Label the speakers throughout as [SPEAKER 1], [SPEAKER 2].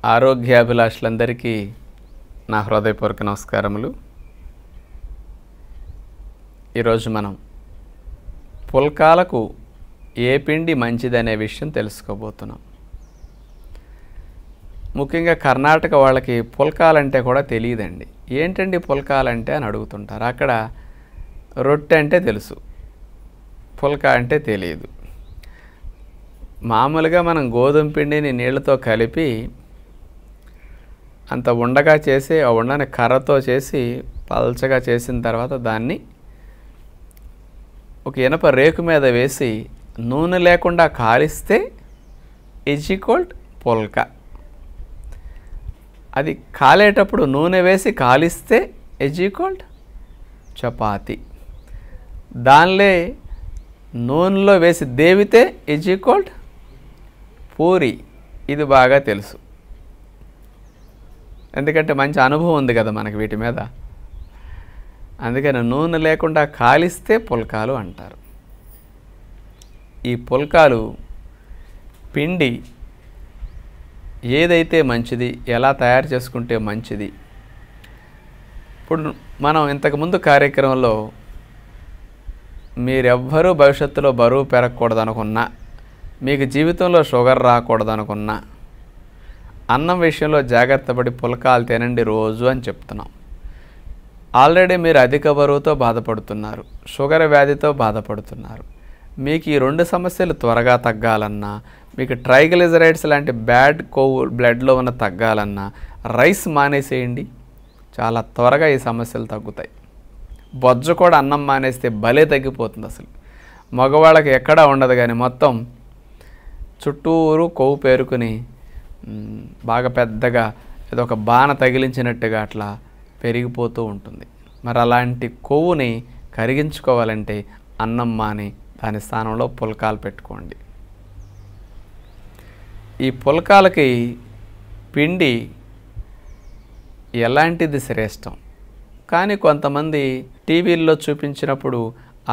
[SPEAKER 1] ఆరోగ్యాభిలాషులందరికీ నా హృదయపూర్వక నమస్కారములు. ఈరోజు మనం పుల్కాలకు ఏ పిండి మంచిదనే విషయం తెలుసుకోబోతున్నాం. ముఖ్యంగా కర్ణాటక వాళ్ళకి పుల్కాలంటే కూడా తెలియదండి. ఏంటండి పుల్కాలంటే అని అడుగుతుంటారు. అక్కడ రొట్టె అంటే తెలుసు, పుల్కా అంటే తెలియదు. మామూలుగా మనం గోధుమ పిండిని నీళ్ళతో కలిపి అంత ఉండగా చేసి ఆ ఉండని కర్రతో చేసి పల్చగా చేసిన తర్వాత దాన్ని ఒక ఇనప రేకు మీద వేసి నూనె లేకుండా కాలిస్తే ఈక్వల్డ్ పుల్కా. అది కాలేటప్పుడు నూనె వేసి కాలిస్తే ఈక్వల్డ్ చపాతి. దానిలో నూనెలో వేసి దేవితే ఈక్వల్డ్ పూరి. ఇది బాగా తెలుసు, ఎందుకంటే మంచి అనుభవం ఉంది కదా మనకి వీటి మీద. అందుకని నూనె లేకుండా కాలిస్తే పుల్కాలు అంటారు. ఈ పుల్కాలు పిండి ఏదైతే మంచిది, ఎలా తయారు చేసుకుంటే మంచిది. ఇప్పుడు మనం ఇంతకుముందు కార్యక్రమంలో మీరెవ్వరూ భవిష్యత్తులో బరువు పెరగకూడదు అనుకున్నా, మీకు జీవితంలో షుగర్ రాకూడదు అనుకున్నా, అన్నం విషయంలో జాగ్రత్త పడి పుల్కాలు తినండి రోజు అని చెప్తున్నాం. ఆల్రెడీ మీరు అధిక బరువుతో బాధపడుతున్నారు, షుగర్ వ్యాధితో బాధపడుతున్నారు. మీకు ఈ రెండు సమస్యలు త్వరగా తగ్గాలన్నా, మీకు ట్రైగ్లిజరైడ్స్ లాంటి బ్యాడ్ కొవ్వు బ్లడ్లో ఉన్న తగ్గాలన్నా రైస్ మానేసేయండి. చాలా త్వరగా ఈ సమస్యలు తగ్గుతాయి. బొజ్జ కూడా అన్నం మానేస్తే భలే తగ్గిపోతుంది. అసలు మగవాళ్ళకి ఎక్కడా ఉండదు, కానీ మొత్తం చుట్టూరు కొవ్వు పేరుకుని బాగా పెద్దగా ఏదో ఒక బాణ తగిలించినట్టుగా అట్లా పెరిగిపోతూ ఉంటుంది. మరి అలాంటి కొవ్వుని కరిగించుకోవాలంటే అన్నం మాని దాని స్థానంలో పుల్కాలు పెట్టుకోండి. ఈ పుల్కాలకి పిండి ఎలాంటిది శ్రేష్టం, కానీ కొంతమంది టీవీల్లో చూపించినప్పుడు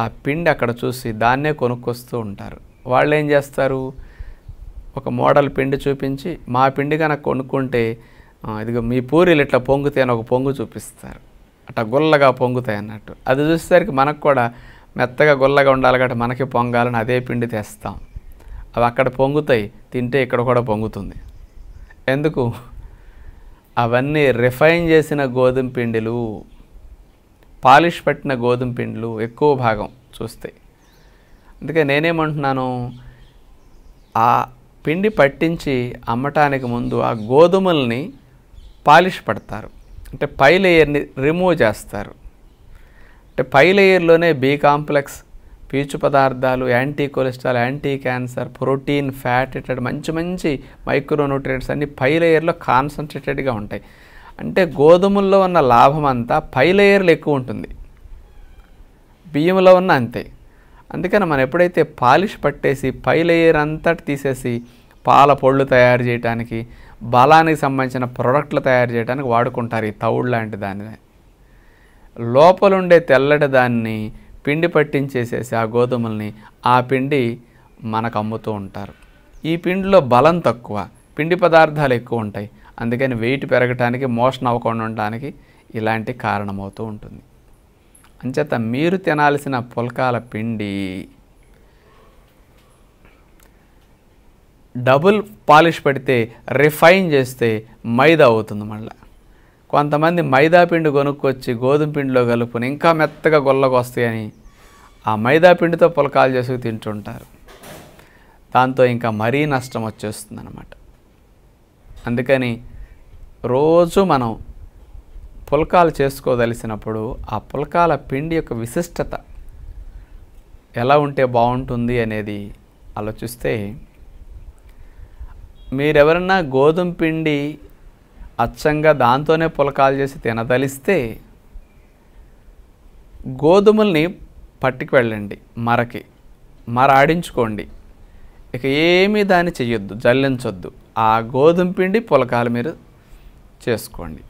[SPEAKER 1] ఆ పిండి అక్కడ చూసి దాన్నే కొనుక్కొస్తూ ఉంటారు. వాళ్ళు ఏం చేస్తారు, ఒక మోడల్ పిండి చూపించి మా పిండి కనుక కొనుక్కుంటే ఇదిగో మీ పూరీలు ఇట్లా పొంగుతాయి అని ఒక పొంగు చూపిస్తారు. అట్లా గుల్లగా పొంగుతాయి అన్నట్టు. అది చూసేసరికి మనకు కూడా మెత్తగా గుల్లగా ఉండాలి కాబట్టి మనకి పొంగాలని అదే పిండి తెస్తాం. అవి అక్కడ పొంగుతాయి, తింటే ఇక్కడ కూడా పొంగుతుంది. ఎందుకు? అవన్నీ రిఫైన్ చేసిన గోధుమ పిండిలు, పాలిష్ పట్టిన గోధుమ పిండిలు ఎక్కువ భాగం చూస్తాయి. అందుకే నేనేమంటున్నాను, ఆ పిండి పట్టించి అమ్మటానికి ముందు ఆ గోధుమల్ని పాలిష్ పడతారు. అంటే పై లేయర్ని రిమూవ్ చేస్తారు. అంటే పై లేయర్లోనే బి కాంప్లెక్స్, పీచు పదార్థాలు, anti cholesterol, anti cancer, protein, fat ఇట్లాంటి మంచి మంచి మైక్రోన్యూట్రియంట్స్ అన్నీ పై లేయర్లో కాన్సన్ట్రేటెడ్గా ఉంటాయి. అంటే గోధుమల్లో ఉన్న లాభం అంతా పై లేయర్లో ఎక్కువ ఉంటుంది, బియ్యంలో ఉన్న అంతే. అందుకని మనం ఎప్పుడైతే పాలిష్ పట్టేసి పై లేయర్ అంతటి తీసేసి పాల పొళ్ళు తయారు చేయడానికి, బలానికి సంబంధించిన ప్రోడక్ట్లు తయారు చేయడానికి వాడుకుంటారు ఈ తౌడు లాంటి దాన్ని. లోపలుండే తెల్లటి దాన్ని పిండి పట్టించేసేసి ఆ గోధుమల్ని ఆ పిండి మనకు అమ్ముతూ ఉంటారు. ఈ పిండిలో బలం తక్కువ, పిండి పదార్థాలు ఎక్కువ ఉంటాయి. అందుకని వెయిట్ పెరగటానికి, మోషన్ అవ్వకుండా ఉండడానికి ఇలాంటి కారణమవుతూ ఉంటుంది. అంచేత మీరు తినాల్సిన పుల్కాల పిండి డబుల్ పాలిష్ పెడితే రిఫైన్ చేస్తే మైదా అవుతుంది. మళ్ళీ కొంతమంది మైదా పిండి కొనుక్కొచ్చి గోధుమ పిండిలో కలుపుని ఇంకా మెత్తగా గొల్లగా వస్తాయని ఆ మైదా పిండితో పుల్కాలు చేసుకు తింటుంటారు. దాంతో ఇంకా మరీ నష్టం వచ్చేస్తుంది అన్నమాట. అందుకని రోజు మనం పుల్కాలు చేసుకోదలిసినప్పుడు ఆ పుల్కాల పిండి యొక్క విశిష్టత ఎలా ఉంటే బాగుంటుంది అనేది ఆలోచిస్తే, మీరెవరన్నా గోధుమ పిండి అచ్చంగా దాంతోనే పుల్కాలు చేసి తినదలిస్తే గోధుమల్ని పట్టుకు వెళ్ళండి, మర ఆడించుకోండి. ఇక ఏమీ దాన్ని చెయ్యొద్దు, జల్లించొద్దు. ఆ గోధుమ పిండి పుల్కాలు మీరు చేసుకోండి.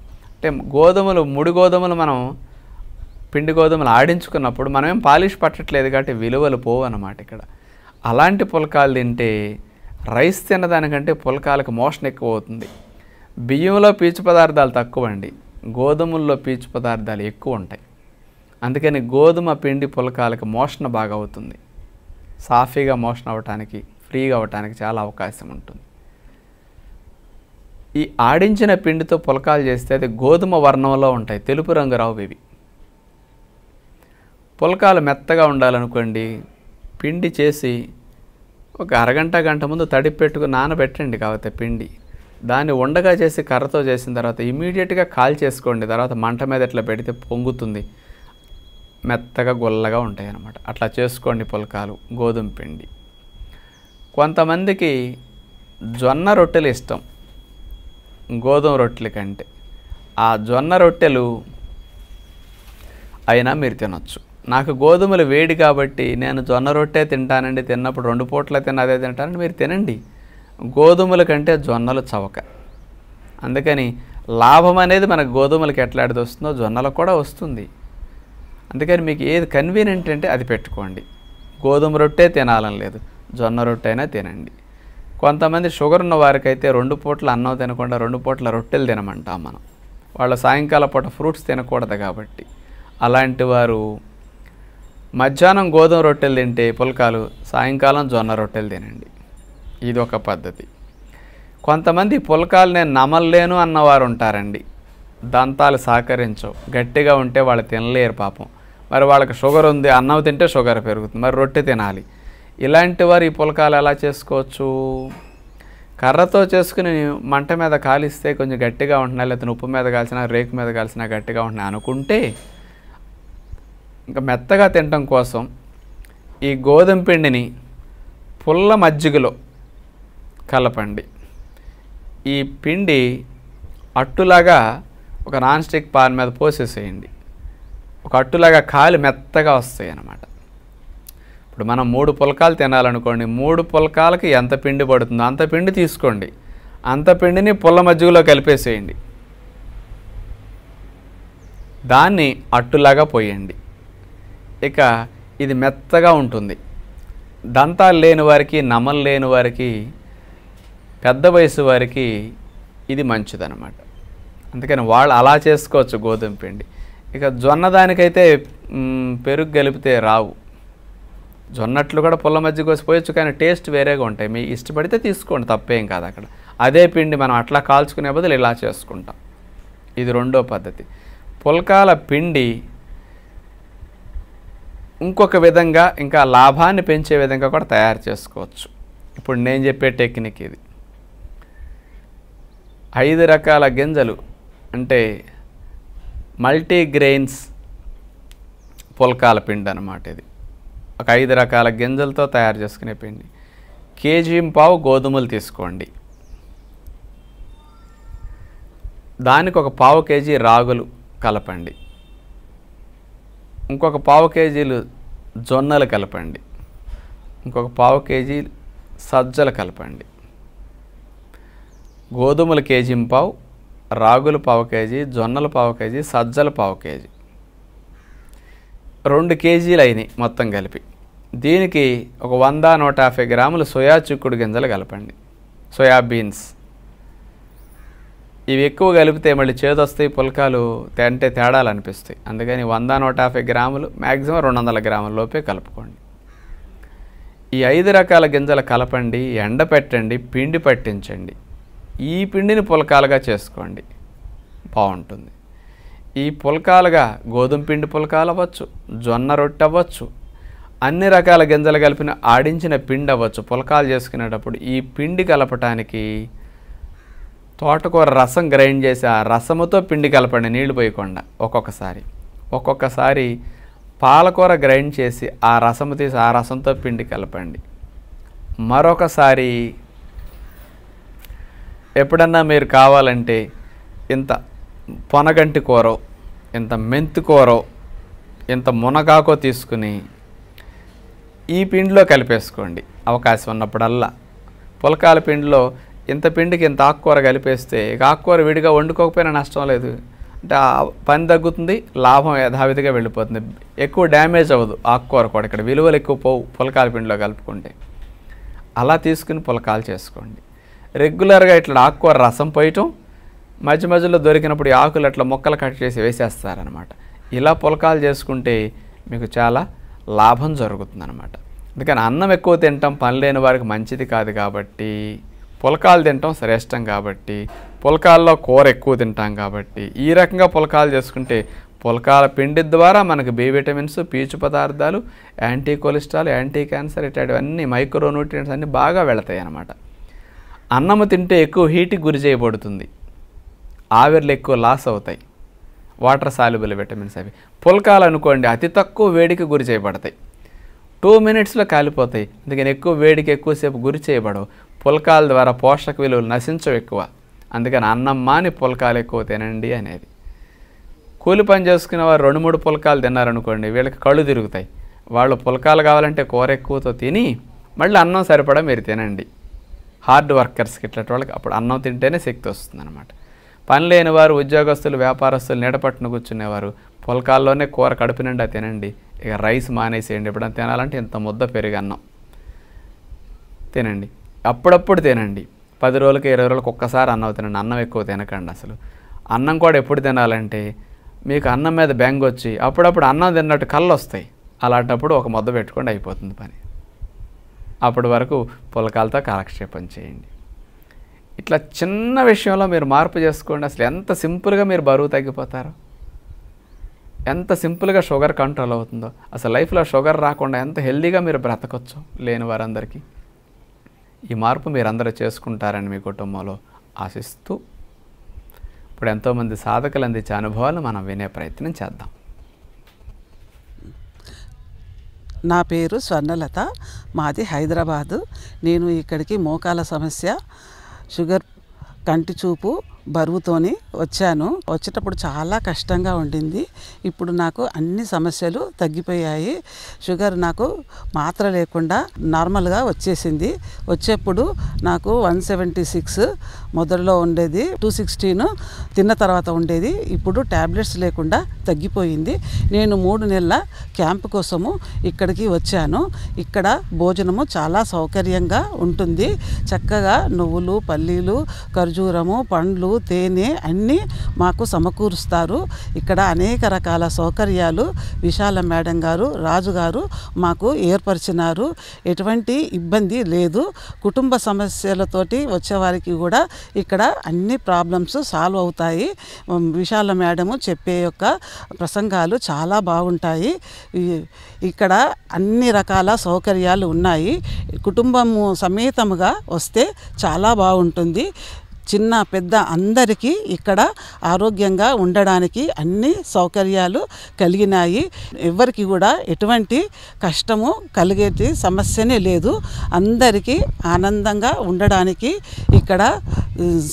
[SPEAKER 1] అంటే గోధుమలు, ముడి గోధుమలు మనం పిండి గోధుమలు ఆడించుకున్నప్పుడు మనమేం పాలిష్ పట్టట్లేదు కాబట్టి విలువలు పోవు అన్నమాట ఇక్కడ. అలాంటి పుల్కాలు తింటే రైస్ తినదానికంటే పుల్కాలకు మోషన్ ఎక్కువ అవుతుంది. బియ్యంలో పీచు పదార్థాలు తక్కువ అండి, గోధుమల్లో పీచు పదార్థాలు ఎక్కువ ఉంటాయి. అందుకని గోధుమ పిండి పులకాలకి మోషణ బాగా అవుతుంది. సాఫీగా మోషన్ అవ్వటానికి, ఫ్రీగా అవ్వటానికి చాలా అవకాశం ఉంటుంది. ఈ ఆడించిన పిండితో పులకాలు చేస్తే అది గోధుమ వర్ణంలో ఉంటాయి, తెలుపు రంగు రావు ఇవి. పులకాలు మెత్తగా ఉండాలనుకోండి, పిండి చేసి ఒక అరగంట గంట ముందు తడిపి పెట్టుకుని నానబెట్టండి. కాకపోతే పిండి దాన్ని ఉండగా చేసి కర్రతో చేసిన తర్వాత ఇమీడియట్గా కాల్ చేసుకోండి. తర్వాత మంట మీద ఇట్లా పెడితే పొంగుతుంది, మెత్తగా గొల్లగా ఉంటాయి అన్నమాట. అట్లా చేసుకోండి పులకాలు గోధుమ పిండి. కొంతమందికి జొన్న రొట్టెలు ఇష్టం గోధుమ రొట్టెల కంటే. ఆ జొన్న రొట్టెలు అయినా మీరు తినొచ్చు. నాకు గోధుమలు వేడి కాబట్టి నేను జొన్న రొట్టె తింటానండి, తిన్నప్పుడు 2 పూట్ల తిన్న అదే తింటానండి, మీరు తినండి. గోధుమల కంటే జొన్నలు చవక. అందుకని లాభం అనేది మనకు గోధుమలకి ఎట్లాడిది వస్తుందో జొన్నలకు కూడా వస్తుంది. అందుకని మీకు ఏది కన్వీనియంట్ అంటే అది పెట్టుకోండి. గోధుమ రొట్టె తినాలని లేదు, జొన్న రొట్టె అయినా తినండి. కొంతమంది షుగర్ ఉన్న వారికైతే 2 పూట్ల అన్నం తినకుండా 2 పూట్ల రొట్టెలు తినమంటాం మనం. వాళ్ళ సాయంకాల పూట ఫ్రూట్స్ తినకూడదు కాబట్టి. అలాంటి వారు మధ్యాహ్నం గోధుమ రొట్టెలు తింటే పులకాలు, సాయంకాలం జొన్న రొట్టెలు తినండి. ఇది ఒక పద్ధతి. కొంతమంది పులకాలు నేను నమలలేను అన్నవారు ఉంటారండి. దంతాలు సహకరించవు, గట్టిగా ఉంటే వాళ్ళు తినలేరు పాపం. మరి వాళ్ళకి షుగర్ ఉంది, అన్నం తింటే షుగర్ పెరుగుతుంది, మరి రొట్టె తినాలి. ఇలాంటి వారు ఈ పులకాలు ఎలా చేసుకోవచ్చు? కర్రతో చేసుకుని మంట మీద కాలిస్తే కొంచెం గట్టిగా ఉంటున్నాయి, లేకపోతే ఉప్పు మీద కాల్చినా రేకు మీద కాల్చినా గట్టిగా ఉంటున్నాయి అనుకుంటే, ఇంకా మెత్తగా తినటం కోసం ఈ గోధుమ పిండిని పుల్ల మజ్జిగలో కలపండి. ఈ పిండి అట్టులాగా ఒక నాన్ స్టిక్ పాన్ మీద పోసేసేయండి. ఒక అట్టులాగా కాలి మెత్తగా వస్తాయి అన్నమాట. ఇప్పుడు మనం 3 పులకాలు తినాలనుకోండి, 3 పులకాలకి ఎంత పిండి పడుతుందో అంత పిండి తీసుకోండి. అంత పిండిని పుల్ల మజ్జిగలో కలిపేసేయండి. దాన్ని అట్టులాగా పోయండి. ఇక ఇది మెత్తగా ఉంటుంది. దంతాలు లేని వారికి, నమలు లేని వారికి, పెద్ద వయసు వారికి ఇది మంచిదన్నమాట. అందుకని వాళ్ళు అలా చేసుకోవచ్చు గోధుమ పిండి. ఇక జొన్న దానికైతే పెరుగు కలిపితే రావు. జొన్నట్లు కూడా పుల్ల మజ్జిగ కోసి పోయొచ్చు, కానీ టేస్ట్ వేరేగా ఉంటాయి. మీ ఇష్టపడితే తీసుకోండి, తప్పేం కాదు అక్కడ. అదే పిండి మనం అట్లా కాల్చుకునే బదులు ఇలా చేసుకుంటాం. ఇది రెండో పద్ధతి. పుల్కాల పిండి ఇంకొక విధంగా, ఇంకా లాభాన్ని పెంచే విధంగా కూడా తయారు చేసుకోవచ్చు. ఇప్పుడు నేను చెప్పే టెక్నిక్ ఇది. 5 రకాల గింజలు అంటే మల్టీగ్రెయిన్స్ పుల్కాల పిండి అన్నమాట. ఇది ఒక 5 రకాల గింజలతో తయారు చేసుకునే పిండి. 1.5 కేజీ గోధుమలు తీసుకోండి. దానికి ఒక 1/2 కేజీ రాగులు కలపండి. ఇంకొక 1/2 కేజీలు జొన్నలు కలపండి. ఇంకొక 1/2 కేజీ సజ్జలు కలపండి. గోధుమలు 1.5 కేజీ, రాగులు 1/2 కేజీ, జొన్నలు 1/2 కేజీ, సజ్జలు 1/2 కేజీ, 2 కేజీలు అయినాయి మొత్తం కలిపి. దీనికి ఒక 100-150 గ్రాములు సోయా చిక్కుడు గింజలు కలపండి. సోయాబీన్స్ ఇవి ఎక్కువ కలిపితే మళ్ళీ చేదొస్తాయి, పుల్కాలు తింటే తేడాలు అనిపిస్తాయి. అందుకని 100-150 గ్రాములు, మ్యాక్సిమం 200 గ్రాముల లోపే కలుపుకోండి. ఈ 5 రకాల గింజలు కలపండి, ఎండపెట్టండి, పిండి పట్టించండి. ఈ పిండిని పుల్కాలుగా చేసుకోండి, బాగుంటుంది. ఈ పుల్కాలుగా గోధుమ పిండి పుల్కాలు అవ్వచ్చు, జొన్న రొట్టె అవ్వచ్చు, అన్ని రకాల గింజలు కలిపిన ఆడించిన పిండి అవ్వచ్చు. పుల్కాలు చేసుకునేటప్పుడు ఈ పిండి కలపటానికి తోటకూర రసం గ్రైండ్ చేసి ఆ రసముతో పిండి కలపండి, నీళ్లు పోయకుండా. ఒక్కొక్కసారి పాలకూర గ్రైండ్ చేసి ఆ రసము తీసి ఆ రసంతో పిండి కలపండి. మరొకసారి ఎప్పుడన్నా మీరు కావాలంటే ఇంత పొనగంటి కూరో, ఇంత మెంతి కూరో, ఇంత మునగాకో తీసుకుని ఈ పిండిలో కలిపేసుకోండి అవకాశం ఉన్నప్పుడల్లా. పుల్కాల పిండిలో ఇంత పిండికి ఇంత ఆకుకూర కలిపేస్తే ఇక ఆకుకూర విడిగా వండుకోకపోయినా నష్టం లేదు. అంటే పని తగ్గుతుంది, లాభం యథావిధిగా వెళ్ళిపోతుంది, ఎక్కువ డ్యామేజ్ అవ్వదు ఆకుకూర కూడా. ఇక్కడ విలువలు ఎక్కువ పోవు పుల్కాల పిండిలో కలుపుకుంటే. అలా తీసుకుని పుల్కాలు చేసుకోండి. రెగ్యులర్గా ఇట్లా ఆకుకూర రసం పోయటం, మధ్య మధ్యలో దొరికినప్పుడు ఈ ఆకులు అట్లా మొక్కలు కట్ చేసి వేసేస్తారనమాట. ఇలా పుల్కాలు చేసుకుంటే మీకు చాలా లాభం జరుగుతుందన్నమాట. అందుకని అన్నం ఎక్కువ తినటం పని లేని వారికి మంచిది కాదు కాబట్టి, పుల్కాలు తినటం శ్రేష్టం కాబట్టి, పుల్కాల్లో కూర ఎక్కువ తింటాం కాబట్టి ఈ రకంగా పుల్కాలు చేసుకుంటే పుల్కాల పిండి ద్వారా మనకు బి విటమిన్స్, పీచు పదార్థాలు, యాంటీ కొలెస్ట్రాల్, యాంటీ క్యాన్సర్ ఇట్లాంటివన్నీ మైక్రోన్యూట్రియంట్స్ అన్నీ బాగా వెళతాయి అన్నమాట. అన్నము తింటే ఎక్కువ హీట్కి గురి చేయబడుతుంది, ఆవిర్లు ఎక్కువ లాస్ అవుతాయి, వాటర్ సాల్యుబుల్ విటమిన్స్ అవి. పుల్కాలు అనుకోండి అతి తక్కువ వేడికి గురి చేయబడతాయి, 2 minutesలో కాలిపోతాయి. అందుకని ఎక్కువ వేడికి ఎక్కువసేపు గురి చేయబడవు. పుల్కాల ద్వారా పోషక విలువలు నశించవు ఎక్కువ. అందుకని అన్నం మాని పుల్కాలు ఎక్కువ తినండి అనేది. కూలి పని చేసుకునే వారు 2-3 పుల్కాలు తిన్నారనుకోండి వీళ్ళకి కళ్ళు తిరుగుతాయి. వాళ్ళు పుల్కాలు కావాలంటే కూర ఎక్కువతో తిని మళ్ళీ అన్నం సరిపడా మీరు తినండి. హార్డ్ వర్కర్స్కి ఇట్లాంటి వాళ్ళకి అప్పుడు అన్నం తింటేనే శక్తి వస్తుంది అనమాట. పని లేని వారు, ఉద్యోగస్తులు, వ్యాపారస్తులు, నీడపట్టున కూర్చునేవారు పుల్కాల్లోనే కూర కడుపు నిండా తినండి. ఇక రైస్ మానేసేయండి. ఎప్పుడైనా తినాలంటే ఇంత ముద్ద పెరుగు అన్నం తినండి, అప్పుడప్పుడు తినండి. 10 రోజులకి 20 రోజులకు ఒక్కసారి అన్నం తినండి. అన్నం ఎక్కువ తినకండి. అసలు అన్నం కూడా ఎప్పుడు తినాలంటే మీకు అన్నం మీద బెంగ వచ్చి అప్పుడప్పుడు అన్నం తిన్నట్టు కళ్ళు వస్తాయి. అలాంటప్పుడు ఒక ముద్ద పెట్టుకోండి, అయిపోతుంది పని. అప్పటి వరకు పుల్కాలతో కాలక్షేపం చేయండి. ఇట్లా చిన్న విషయంలో మీరు మార్పు చేసుకోండి. అసలు ఎంత సింపుల్గా మీరు బరువు తగ్గిపోతారో, ఎంత సింపుల్గా షుగర్ కంట్రోల్ అవుతుందో, అసలు లైఫ్లో షుగర్ రాకుండా ఎంత హెల్దీగా మీరు బ్రతకొచ్చు లేని వారందరికీ. ఈ మార్పు మీరందరూ చేసుకుంటారని మీ కుటుంబంలో ఆశిస్తూ ఇప్పుడు ఎంతోమంది సాధకులు అందించే అనుభవాలు మనం వినే ప్రయత్నం చేద్దాం.
[SPEAKER 2] నా పేరు స్వర్ణలత, మాది హైదరాబాదు. నేను ఇక్కడికి మోకాల సమస్య, షుగర్, కంటి చూపు, బరువుతోని వచ్చాను. వచ్చేటప్పుడు చాలా కష్టంగా ఉండింది. ఇప్పుడు నాకు అన్ని సమస్యలు తగ్గిపోయాయి. షుగర్ నాకు మాత్ర లేకుండా నార్మల్గా వచ్చేసింది. వచ్చేప్పుడు నాకు 176 మొదట్లో ఉండేది, 216 తిన్న తర్వాత ఉండేది. ఇప్పుడు ట్యాబ్లెట్స్ లేకుండా తగ్గిపోయింది. నేను 3 నెలల క్యాంప్ కోసము ఇక్కడికి వచ్చాను. ఇక్కడ భోజనము చాలా సౌకర్యంగా ఉంటుంది. చక్కగా నువ్వులు, పల్లీలు, ఖర్జూరము, పండ్లు, తేనె అన్నీ మాకు సమకూరుస్తారు. ఇక్కడ అనేక రకాల సౌకర్యాలు విశాల మేడం గారు, రాజు గారు మాకు ఏర్పరిచినారు. ఎటువంటి ఇబ్బంది లేదు. కుటుంబ సమస్యలతోటి వచ్చేవారికి కూడా ఇక్కడ అన్ని ప్రాబ్లమ్స్ సాల్వ్ అవుతాయి. విశాల మేడము చెప్పే యొక్క ప్రసంగాలు చాలా బాగుంటాయి. ఇక్కడ అన్ని రకాల సౌకర్యాలు ఉన్నాయి. కుటుంబము సమేతముగా వస్తే చాలా బాగుంటుంది. చిన్న పెద్ద అందరికీ ఇక్కడ ఆరోగ్యంగా ఉండడానికి అన్ని సౌకర్యాలు కలిగినాయి. ఎవరికి కూడా ఎటువంటి కష్టము కలిగేటి సమస్యనే లేదు. అందరికీ ఆనందంగా ఉండడానికి ఇక్కడ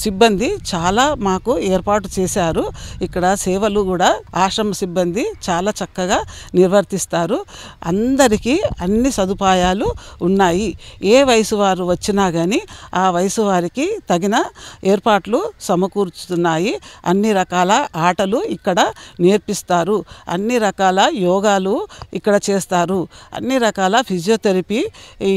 [SPEAKER 2] సిబ్బంది చాలా మాకు ఏర్పాటు చేశారు. ఇక్కడ సేవలు కూడా ఆశ్రమ సిబ్బంది చాలా చక్కగా నిర్వర్తిస్తారు. అందరికీ అన్ని సదుపాయాలు ఉన్నాయి. ఏ వయసు వారు వచ్చినా కానీ ఆ వయసు వారికి తగిన ఏర్పాట్లు సమకూర్చుతున్నాయి. అన్ని రకాల ఆటలు ఇక్కడ నేర్పిస్తారు. అన్ని రకాల యోగాలు ఇక్కడ చేస్తారు. అన్ని రకాల ఫిజియోథెరపీ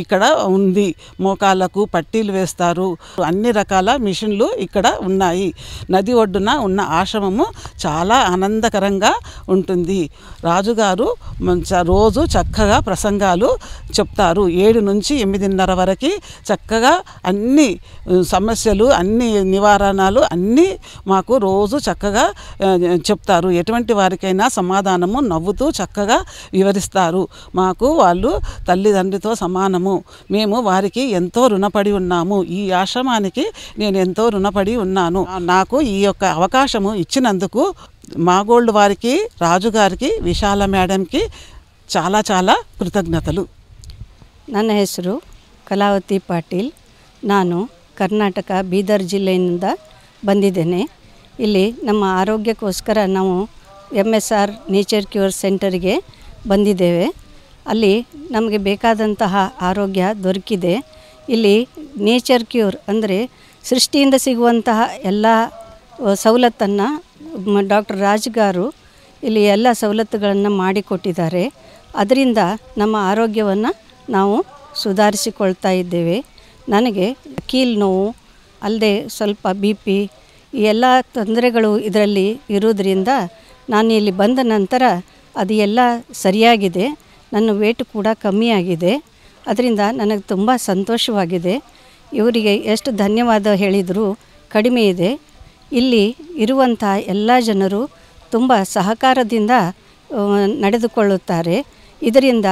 [SPEAKER 2] ఇక్కడ ఉంది. మోకాళ్ళకు పట్టీలు వేస్తారు. అన్ని రకాల మిషన్లు ఇక్కడ ఉన్నాయి. నది ఒడ్డున ఉన్న ఆశ్రమము చాలా ఆనందకరంగా ఉంటుంది. రాజుగారు రోజు చక్కగా ప్రసంగాలు చెప్తారు. 7 నుంచి 8:30 వరకు చక్కగా అన్ని సమస్యలు, అన్ని నివారణలు అన్నీ మాకు రోజు చక్కగా చెప్తారు. ఎటువంటి వారికైనా సమాధానము నవ్వుతూ చక్కగా వివరిస్తారు. మాకు వాళ్ళు తల్లిదండ్రితో సమానము. మేము వారికి ఎంతో రుణపడి ఉన్నాము. ఈ ఆశ్రమానికి నేను ఎంతో రుణపడి ఉన్నాను. నాకు ఈ యొక్క అవకాశము ఇచ్చినందుకు మాగోల్డ్ వారికి, రాజుగారికి, విశాల మేడంకి చాలా చాలా ಕೃತಜ್ಞತಲು.
[SPEAKER 3] ನನ್ನ ಹೆಸರು ಕಲಾವತಿ ಪಾಟೀಲ್. ನಾನು ಕರ್ನಾಟಕ ಬೀದರ್ ಜಿಲ್ಲೆಯಿಂದ ಬಂದಿದ್ದೇನೆ. ಇಲ್ಲಿ ನಮ್ಮ ಆರೋಗ್ಯಕ್ಕೋಸ್ಕರ ನಾವು MSR ನೇಚರ್ ಕ್ಯೂರ್ ಸೆಂಟರ್ಗೆ ಬಂದಿದ್ದೇವೆ. ಅಲ್ಲಿ ನಮಗೆ ಬೇಕಾದಂತಹ ಆರೋಗ್ಯ ದೊರಕಿದೆ. ಇಲ್ಲಿ ನೇಚರ್ ಕ್ಯೂರ್ ಅಂದರೆ ಸೃಷ್ಟಿಯಿಂದ ಸಿಗುವಂತಹ ಎಲ್ಲ ಸವಲತ್ತನ್ನು ಡಾಕ್ಟರ್ ರಾಜ್ ಗಾರು ಇಲ್ಲಿ ಎಲ್ಲ ಸವಲತ್ತುಗಳನ್ನು ಮಾಡಿಕೊಟ್ಟಿದ್ದಾರೆ. ಅದರಿಂದ ನಮ್ಮ ಆರೋಗ್ಯವನ್ನು ನಾವು ಸುಧಾರಿಸಿಕೊಳ್ತಾ ಇದ್ದೇವೆ. ನನಗೆ ಕೀಲು ನೋವು ಅಲ್ಲದೆ ಸ್ವಲ್ಪ BP ಈ ಎಲ್ಲ ತೊಂದರೆಗಳು ಇದರಲ್ಲಿ ಇರೋದ್ರಿಂದ ನಾನು ಇಲ್ಲಿ ಬಂದ ನಂತರ ಅದು ಎಲ್ಲ ಸರಿಯಾಗಿದೆ. ನನ್ನ ವೇಟ್ ಕೂಡ ಕಮ್ಮಿಯಾಗಿದೆ. ಅದರಿಂದ ನನಗೆ ತುಂಬ ಸಂತೋಷವಾಗಿದೆ. ಇವರಿಗೆ ಎಷ್ಟು ಧನ್ಯವಾದ ಹೇಳಿದರೂ ಕಡಿಮೆ ಇದೆ. ಇಲ್ಲಿ ಇರುವಂಥ ಎಲ್ಲ ಜನರು ತುಂಬ ಸಹಕಾರದಿಂದ ನಡೆದುಕೊಳ್ಳುತ್ತಾರೆ. ಇದರಿಂದ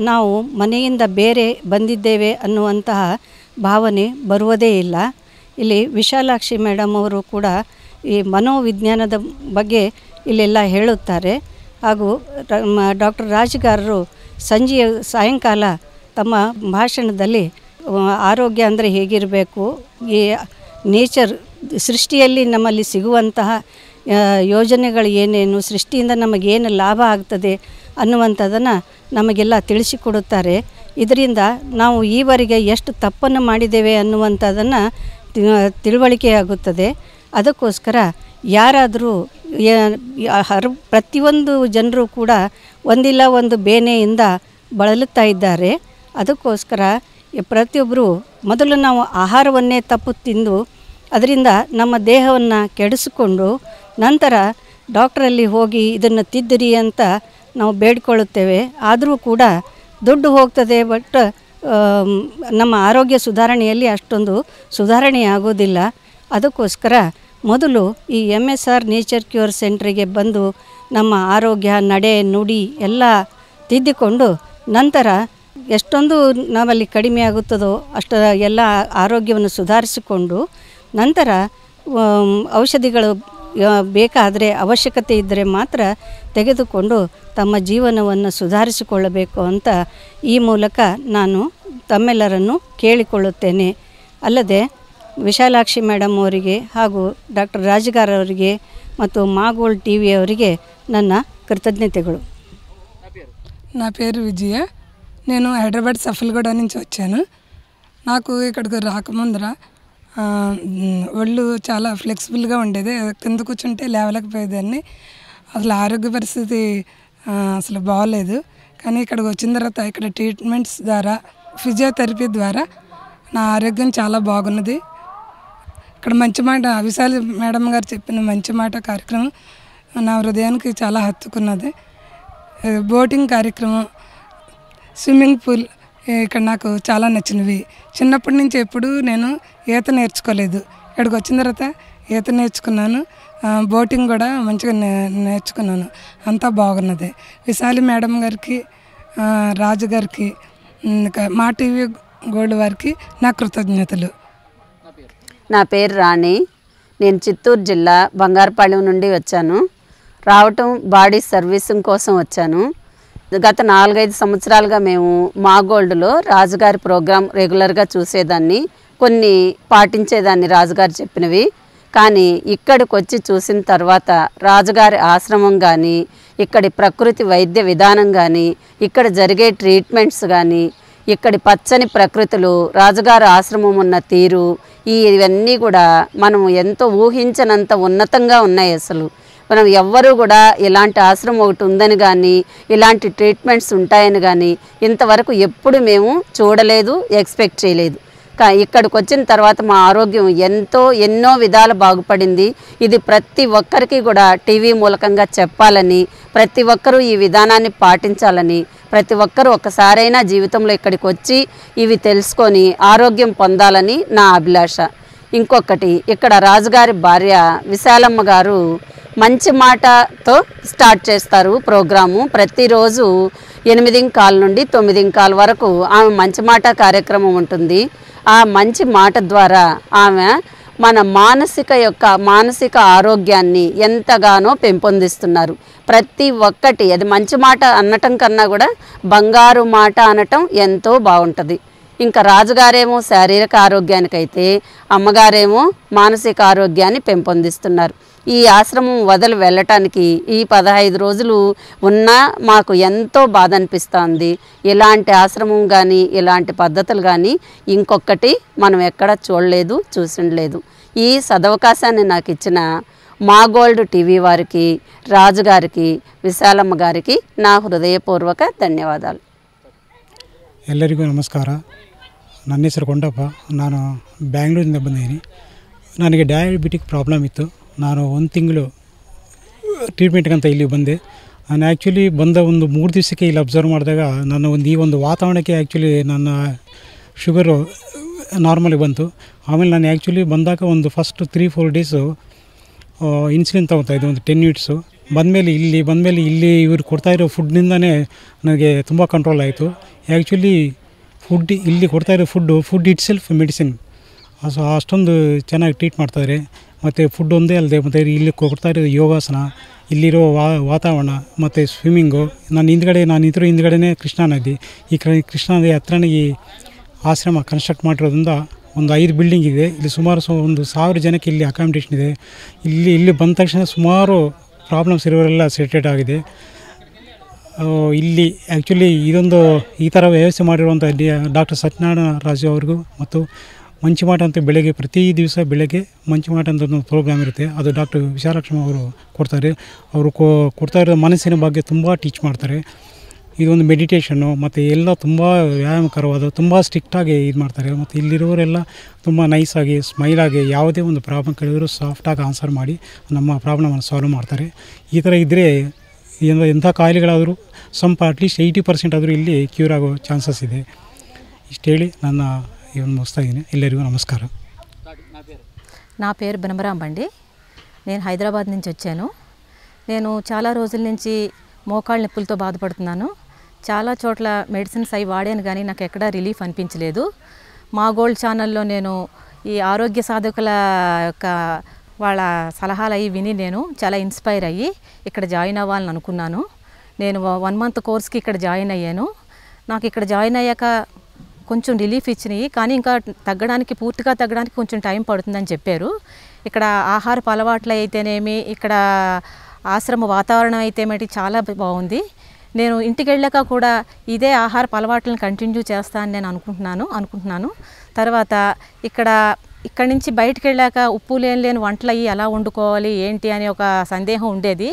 [SPEAKER 3] ನಾವು ಮನೆಯಿಂದ ಬೇರೆ ಬಂದಿದ್ದೇವೆ ಅನ್ನುವಂತಹ ಭಾವನೆ ಬರುವುದೇ ಇಲ್ಲ. ಇಲ್ಲಿ ವಿಶಾಲಾಕ್ಷಿ ಮೇಡಮ್ ಅವರು ಕೂಡ ಈ ಮನೋವಿಜ್ಞಾನದ ಬಗ್ಗೆ ಇಲ್ಲೆಲ್ಲ ಹೇಳುತ್ತಾರೆ. ಹಾಗೂ ಡಾಕ್ಟರ್ ರಾಜಗಾರರು ಸಾಯಂಕಾಲ ತಮ್ಮ ಭಾಷಣದಲ್ಲಿ ಆರೋಗ್ಯ ಅಂದರೆ ಹೇಗಿರಬೇಕು, ಈ ನೇಚರ್ ಸೃಷ್ಟಿಯಲ್ಲಿ ನಮ್ಮಲ್ಲಿ ಸಿಗುವಂತಹ ಯೋಜನೆಗಳು ಏನೇನು, ಸೃಷ್ಟಿಯಿಂದ ನಮಗೇನು ಲಾಭ ಆಗ್ತದೆ ಅನ್ನುವಂಥದ್ದನ್ನು ನಮಗೆಲ್ಲ ತಿಳಿಸಿಕೊಡುತ್ತಾರೆ. ಇದರಿಂದ ನಾವು ಈವರೆಗೆ ಎಷ್ಟು ತಪ್ಪನ್ನು ಮಾಡಿದ್ದೇವೆ ಅನ್ನುವಂಥದ್ದನ್ನು ತಿಳುವಳಿಕೆಯಾಗುತ್ತದೆ. ಅದಕ್ಕೋಸ್ಕರ ಯಾರಾದರೂ ಪ್ರತಿಯೊಂದು ಜನರು ಕೂಡ ಒಂದಿಲ್ಲ ಒಂದು ಬೇನೆಯಿಂದ ಬಳಲುತ್ತಾ ಇದ್ದಾರೆ. ಅದಕ್ಕೋಸ್ಕರ ಪ್ರತಿಯೊಬ್ಬರು ಮೊದಲು ನಾವು ಆಹಾರವನ್ನೇ ತಪ್ಪು ತಿಂದು ಅದರಿಂದ ನಮ್ಮ ದೇಹವನ್ನು ಕೆಡಿಸಿಕೊಂಡು ನಂತರ ಡಾಕ್ಟ್ರಲ್ಲಿ ಹೋಗಿ ಇದನ್ನು ತಿದ್ದಿರಿ ಅಂತ ನಾವು ಬೇಡಿಕೊಳ್ಳುತ್ತೇವೆ. ಆದರೂ ಕೂಡ ದುಡ್ಡು ಹೋಗ್ತದೆ, ಬಟ್ ನಮ್ಮ ಆರೋಗ್ಯ ಸುಧಾರಣೆಯಲ್ಲಿ ಅಷ್ಟೊಂದು ಸುಧಾರಣೆ ಆಗೋದಿಲ್ಲ. ಅದಕ್ಕೋಸ್ಕರ ಮೊದಲು ಈ MSR ನೇಚರ್ ಕ್ಯೂರ್ ಸೆಂಟ್ರಿಗೆ ಬಂದು ನಮ್ಮ ಆರೋಗ್ಯ, ನಡೆ, ನುಡಿ ಎಲ್ಲ ತಿದ್ದಿಕೊಂಡು ನಂತರ ಎಷ್ಟೊಂದು ನಾವಲ್ಲಿ ಕಡಿಮೆ ಆಗುತ್ತದೋ ಅಷ್ಟು ಎಲ್ಲ ಆರೋಗ್ಯವನ್ನು ಸುಧಾರಿಸಿಕೊಂಡು ನಂತರ ಔಷಧಿಗಳು ಬೇಕಾದರೆ ಅವಶ್ಯಕತೆ ಇದ್ದರೆ ಮಾತ್ರ ತೆಗೆದುಕೊಂಡು ತಮ್ಮ ಜೀವನವನ್ನು ಸುಧಾರಿಸಿಕೊಳ್ಳಬೇಕು ಅಂತ ಈ ಮೂಲಕ ನಾನು ತಮ್ಮೆಲ್ಲರನ್ನು ಕೇಳಿಕೊಳ್ಳುತ್ತೇನೆ. ಅಲ್ಲದೆ ವಿಶಾಲಾಕ್ಷಿ ಮೇಡಮ್ ಅವರಿಗೆ ಹಾಗೂ ಡಾಕ್ಟರ್ ರಾಜಗಾರ್ ಅವರಿಗೆ ಮತ್ತು మాగోల్డ్ టీవీ ಅವರಿಗೆ ನನ್ನ కృతజ్ఞతలు.
[SPEAKER 4] నా పేరు విజయ. నేను హైదరాబాద్ సఫల్గూడ నుంచి వచ్చాను. నాకు ఇక్కడికి రాకముందర ఒళ్ళు చాలా ఫ్లెక్సిబుల్గా ఉండేది. కింద కూర్చుంటే లేవలేకపోయేదాన్ని. అసలు ఆరోగ్య పరిస్థితి అసలు బాగోలేదు. కానీ ఇక్కడికి వచ్చిన తర్వాత ఇక్కడ ట్రీట్మెంట్స్ ద్వారా, ఫిజియోథెరపీ ద్వారా నా ఆరోగ్యం చాలా బాగున్నది. ఇక్కడ మంచి మాట విశాలి మేడం గారు చెప్పిన మంచి మాట కార్యక్రమం నా హృదయానికి చాలా హత్తుకున్నది. బోటింగ్ కార్యక్రమం, స్విమ్మింగ్ పూల్ ఇక్కడ నాకు చాలా నచ్చినవి. చిన్నప్పటి నుంచి ఎప్పుడు నేను ఈత నేర్చుకోలేదు. ఇక్కడికి వచ్చిన తర్వాత ఈత నేర్చుకున్నాను. బోటింగ్ కూడా మంచిగా నేర్చుకున్నాను. అంతా బాగున్నది. విశాలి మేడం గారికి, రాజు గారికి, మా టీవీ గోల్డ్ వారికి నా కృతజ్ఞతలు.
[SPEAKER 5] నా పేరు రాణి. నేను చిత్తూరు జిల్లా బంగారపాలెం నుండి వచ్చాను. రావటం బాడీ సర్వీసింగ్ కోసం వచ్చాను. గత 4-5 సంవత్సరాలుగా మేము మాగోల్డ్లో రాజుగారి ప్రోగ్రాం రెగ్యులర్గా చూసేదాన్ని, కొన్ని పాటించేదాన్ని రాజుగారు చెప్పినవి. కానీ ఇక్కడికి వచ్చి చూసిన తర్వాత రాజుగారి ఆశ్రమం కానీ, ఇక్కడి ప్రకృతి వైద్య విధానం కానీ, ఇక్కడ జరిగే ట్రీట్మెంట్స్ కానీ, ఇక్కడి పచ్చని ప్రకృతులు, రాజుగారి ఆశ్రమం ఉన్న తీరు, ఇవన్నీ కూడా మనం ఎంతో ఊహించనంత ఉన్నతంగా ఉన్నాయి. అసలు మనం ఎవ్వరూ కూడా ఇలాంటి ఆశ్రమం ఒకటి ఉందని కానీ, ఇలాంటి ట్రీట్మెంట్స్ ఉంటాయని కానీ ఇంతవరకు ఎప్పుడు మేము చూడలేదు, ఎక్స్పెక్ట్ చేయలేదు. ఇక్కడికి వచ్చిన తర్వాత మా ఆరోగ్యం ఎన్నో విధాలు బాగుపడింది. ఇది ప్రతి ఒక్కరికి కూడా టీవీ మూలకంగా చెప్పాలని, ప్రతి ఒక్కరూ ఈ విధానాన్ని పాటించాలని, ప్రతి ఒక్కరూ ఒక్కసారైనా జీవితంలో ఇక్కడికి వచ్చి ఇవి తెలుసుకొని ఆరోగ్యం పొందాలని నా అభిలాష. ఇంకొకటి, ఇక్కడ రాజుగారి భార్య విశాలమ్మ గారు మంచి మాటతో స్టార్ట్ చేస్తారు ప్రోగ్రాము. ప్రతిరోజు 8:15 నుండి 9:15 వరకు ఆమె మంచి మాట కార్యక్రమం ఉంటుంది. ఆ మంచి మాట ద్వారా ఆమె మన మానసిక ఆరోగ్యాన్ని ఎంతగానో పెంపొందిస్తున్నారు. ప్రతి ఒక్కటి అది మంచి మాట అనటం కన్నా కూడా బంగారు మాట అనటం ఎంతో బాగుంటుంది. ఇంకా రాజుగారేమో శారీరక ఆరోగ్యానికైతే అమ్మగారేమో మానసిక ఆరోగ్యాన్ని పెంపొందిస్తున్నారు. ఈ ఆశ్రమం వదిలి వెళ్ళటానికి ఈ 15 రోజులు ఉన్నా మాకు ఎంతో బాధ అనిపిస్తుంది. ఇలాంటి ఆశ్రమం కానీ, ఇలాంటి పద్ధతులు కానీ ఇంకొకటి మనం ఎక్కడ చూడలేదు, చూసిండలేదు. ఈ సదవకాశాన్ని నాకు ఇచ్చిన మాగోల్డ్ టీవీ వారికి, రాజుగారికి, ವಿಶಾಲಮ್ಮ గారికి నా ಹೃದಯಪೂರ್ವಕ ಧನ್ಯವಾದಾలు.
[SPEAKER 6] ಎಲ್ಲರಿಗೂ ನಮಸ್ಕಾರ. ನನ್ನ ಹೆಸರು ಕೊಂಡಪ್ಪ. ನಾನು ಬ್ಯಾಂಗ್ಳೂರಿಂದ ಬಂದಿದ್ದೀನಿ. ನನಗೆ ಡಯಾಬಿಟಿಕ್ ಪ್ರಾಬ್ಲಮ್ ಇತ್ತು. ನಾನು 1 ತಿಂಗಳು ಟ್ರೀಟ್ಮೆಂಟ್ಗಂತ ಇಲ್ಲಿ ಬಂದೆ. ನಾನು ಆ್ಯಕ್ಚುಲಿ ಬಂದ ಒಂದು 3 ದಿವಸಕ್ಕೆ ಇಲ್ಲಿ ಅಬ್ಸರ್ವ್ ಮಾಡಿದಾಗ ನನ್ನ ಈ ಒಂದು ವಾತಾವರಣಕ್ಕೆ ಆ್ಯಕ್ಚುಲಿ ನನ್ನ ಶುಗರು ನಾರ್ಮಲಿ ಬಂತು. ಆಮೇಲೆ ನಾನು ಆ್ಯಕ್ಚುಲಿ ಬಂದಾಗ ಒಂದು ಫಸ್ಟ್ 3-4 ಡೇಸು ಇನ್ಸುಲಿನ್ ತೊಗೊತಾಯಿದ್ದೆ, ಒಂದು 10 ಯೂನಿಟ್ಸು. ಬಂದಮೇಲೆ ಇಲ್ಲಿ ಇವರು ಕೊಡ್ತಾಯಿರೋ ಫುಡ್ನಿಂದನೇ ನನಗೆ ತುಂಬ ಕಂಟ್ರೋಲ್ ಆಯಿತು. ಆ್ಯಕ್ಚುಲಿ ಇಲ್ಲಿ ಕೊಡ್ತಾಯಿರೋ ಫುಡ್ ಇಟ್ ಸೆಲ್ಫ್ ಮೆಡಿಸಿನ್. ಅಷ್ಟೊಂದು ಚೆನ್ನಾಗಿ ಟ್ರೀಟ್ ಮಾಡ್ತಾರೆ. ಮತ್ತು ಫುಡ್ ಒಂದೇ ಅಲ್ಲದೆ ಮತ್ತು ಇಲ್ಲಿ ಕೊಡ್ತಾಯಿರೋ ಯೋಗಾಸನ, ಇಲ್ಲಿರೋ ವಾತಾವರಣ ಮತ್ತು ಸ್ವಿಮ್ಮಿಂಗು. ನಾನು ಇದ್ರ ಹಿಂದ್ಗಡೆನೇ ಕೃಷ್ಣಾ ನದಿ. ಈ ಕೃಷ್ಣಾ ನದಿ ಹತ್ರನೇ ಈ ಆಶ್ರಮ ಕನ್ಸ್ಟ್ರಕ್ಟ್ ಮಾಡಿರೋದ್ರಿಂದ ಒಂದು 5 ಬಿಲ್ಡಿಂಗ್ ಇದೆ. ಇಲ್ಲಿ ಸುಮಾರು ಒಂದು 1000 ಜನಕ್ಕೆ ಇಲ್ಲಿ ಅಕಾಮಿಡೇಷನ್ ಇದೆ. ಇಲ್ಲಿ ಬಂದ ತಕ್ಷಣ ಸುಮಾರು ಪ್ರಾಬ್ಲಮ್ಸ್ ಇರೋರೆಲ್ಲ ಸೆಟೆಡ್ ಆಗಿದೆ. ಇಲ್ಲಿ ಆ್ಯಕ್ಚುಲಿ ಈ ಥರ ವ್ಯವಸ್ಥೆ ಮಾಡಿರುವಂಥ ಡಾಕ್ಟರ್ ಸತ್ಯನಾರಾಯಣ ರಾಜು ಅವ್ರಿಗೂ ಮತ್ತು ಮಂಚುಮಾಟ ಅಂತ ಪ್ರತಿ ದಿವಸ ಬೆಳಗ್ಗೆ ಮಂಚುಮಾಟ ಅಂತ ಒಂದು ಪ್ರೋಗ್ರಾಮ್ ಇರುತ್ತೆ. ಅದು ಡಾಕ್ಟರ್ ವಿಶಾಲಕ್ಷ್ಮಿ ಅವರು ಕೊಡ್ತಾರೆ. ಅವರು ಕೊಡ್ತಾ ಇರೋ ಮನಸ್ಸಿನ ಬಗ್ಗೆ ತುಂಬ ಟೀಚ್ ಮಾಡ್ತಾರೆ. ಇದೊಂದು ಮೆಡಿಟೇಷನ್ನು ಮತ್ತು ಎಲ್ಲ ತುಂಬ ವ್ಯಾಯಾಮಕರವಾದ ತುಂಬ ಸ್ಟ್ರಿಕ್ಟಾಗಿ ಇದು ಮಾಡ್ತಾರೆ. ಮತ್ತು ಇಲ್ಲಿರೋರೆಲ್ಲ ತುಂಬ ನೈಸಾಗಿ ಸ್ಮೈಲಾಗಿ ಯಾವುದೇ ಒಂದು ಪ್ರಾಬ್ಲಮ್ ಕೇಳಿದ್ರು ಸಾಫ್ಟಾಗಿ ಆನ್ಸರ್ ಮಾಡಿ ನಮ್ಮ ಪ್ರಾಬ್ಲಮನ್ನು ಸಾಲ್ವ್ ಮಾಡ್ತಾರೆ. ಈ ಥರ ಇದ್ದರೆ ಎಂಥ ಕಾಯಿಲೆಗಳಾದರೂ ಅಟ್ಲೀಸ್ಟ್ 80% ಆದರೂ ಇಲ್ಲಿ ಕ್ಯೂರ್ ಆಗೋ ಚಾನ್ಸಸ್ ಇದೆ. ಇಷ್ಟು ಹೇಳಿ ನನ್ನ ಇವನು ಮುಗಿಸ್ತಾ ಇದ್ದೀನಿ. ಎಲ್ಲರಿಗೂ నమస్కారం.
[SPEAKER 7] నా పేరు బనమరాంబండి. నేను హైదరాబాద్ నుంచి వచ్చాను. నేను చాలా రోజుల నుంచి మోకాళ్ళ నొప్పులతో బాధపడుతున్నాను. చాలా చోట్ల మెడిసిన్స్ అవి వాడాను కానీ నాకు ఎక్కడా రిలీఫ్ అనిపించలేదు. మా గోల్డ్ ఛానల్లో నేను ఈ ఆరోగ్య సాధకుల యొక్క వాళ్ళ సలహాలు అవి విని నేను చాలా ఇన్స్పైర్ అయ్యి ఇక్కడ జాయిన్ అవ్వాలని అనుకున్నాను. నేను 1 మంత్ కోర్స్కి ఇక్కడ జాయిన్ అయ్యాను. నాకు ఇక్కడ జాయిన్ అయ్యాక కొంచెం రిలీఫ్ ఇచ్చినాయి, కానీ ఇంకా పూర్తిగా తగ్గడానికి కొంచెం టైం పడుతుందని చెప్పారు. ఇక్కడ ఆహారపు అలవాట్లు అయితేనేమి, ఇక్కడ ఆశ్రమ వాతావరణం అయితేమేటి చాలా బాగుంది. నేను ఇంటికి వెళ్ళాక కూడా ఇదే ఆహారపు అలవాట్లను కంటిన్యూ చేస్తానని నేను అనుకుంటున్నాను. తర్వాత ఇక్కడి నుంచి బయటికి వెళ్ళాక ఉప్పు లేని వంటలు అయ్యి ఎలా వండుకోవాలి ఏంటి అనే ఒక సందేహం ఉండేది.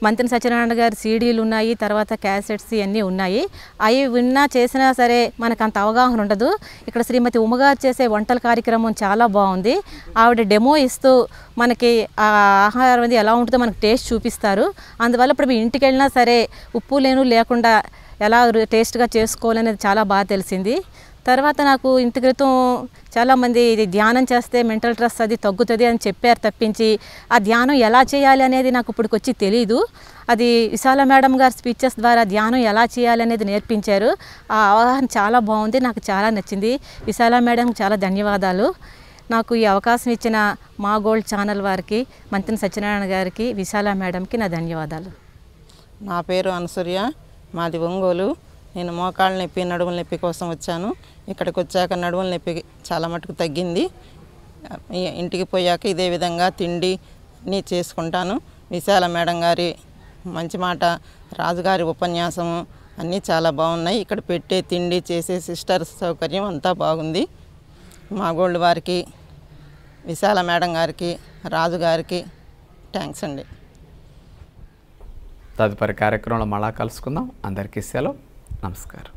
[SPEAKER 7] మంత్రి సత్యనారాయణ గారి సీడీలు ఉన్నాయి, తర్వాత క్యాసెట్స్ ఇవన్నీ ఉన్నాయి. అవి విన్నా చేసినా సరే మనకు అంత అవగాహన ఉండదు. ఇక్కడ శ్రీమతి ఉమ్మగారు చేసే వంటల కార్యక్రమం చాలా బాగుంది. ఆవిడ డెమో ఇస్తూ మనకి ఆ ఆహారం అనేది ఎలా ఉంటుందో మనకు టేస్ట్ చూపిస్తారు. అందువల్ల ఇప్పుడు ఇంటికి వెళ్ళినా సరే ఉప్పు లేకుండా ఎలా టేస్ట్గా చేసుకోవాలనేది చాలా బాగా తెలిసింది. తర్వాత నాకు ఇంటి క్రితం చాలామంది ఇది ధ్యానం చేస్తే మెంటల్ స్ట్రెస్ అది తగ్గుతుంది అని చెప్పారు తప్పించి ఆ ధ్యానం ఎలా చేయాలి అనేది నాకు ఇప్పటికొచ్చి తెలీదు. అది విశాల మేడం గారి స్పీచెస్ ద్వారా ధ్యానం ఎలా చేయాలి అనేది నేర్పించారు. ఆ అవగాహన చాలా బాగుంది, నాకు చాలా నచ్చింది. విశాల మేడం చాలా ధన్యవాదాలు. నాకు ఈ అవకాశం ఇచ్చిన మా గోల్డ్ ఛానల్ వారికి, మంత్రి సత్యనారాయణ గారికి, విశాల మేడంకి నా ధన్యవాదాలు.
[SPEAKER 8] నా పేరు అనసూయ, మాది ఒంగోలు. నేను మోకాళ్ళ నొప్పి, నడుముల నొప్పి కోసం వచ్చాను. ఇక్కడికి వచ్చాక నడుముల నొప్పి చాలా మటుకు తగ్గింది. ఇంటికి పోయాక ఇదే విధంగా తిండి నీ చేసుకుంటాను. విశాల మేడం గారి మంచి మాట, రాజుగారి ఉపన్యాసము అన్నీ చాలా బాగున్నాయి. ఇక్కడ పెట్టే తిండి, చేసే సిస్టర్స్ సౌకర్యం అంతా బాగుంది. మా గోల్డ్ వారికి, విశాల మేడం గారికి, రాజుగారికి థ్యాంక్స్ అండి.
[SPEAKER 1] తదుపరి కార్యక్రమంలో మళ్ళా కలుసుకుందాం. అందరికీ సెలవు. నమస్కారం.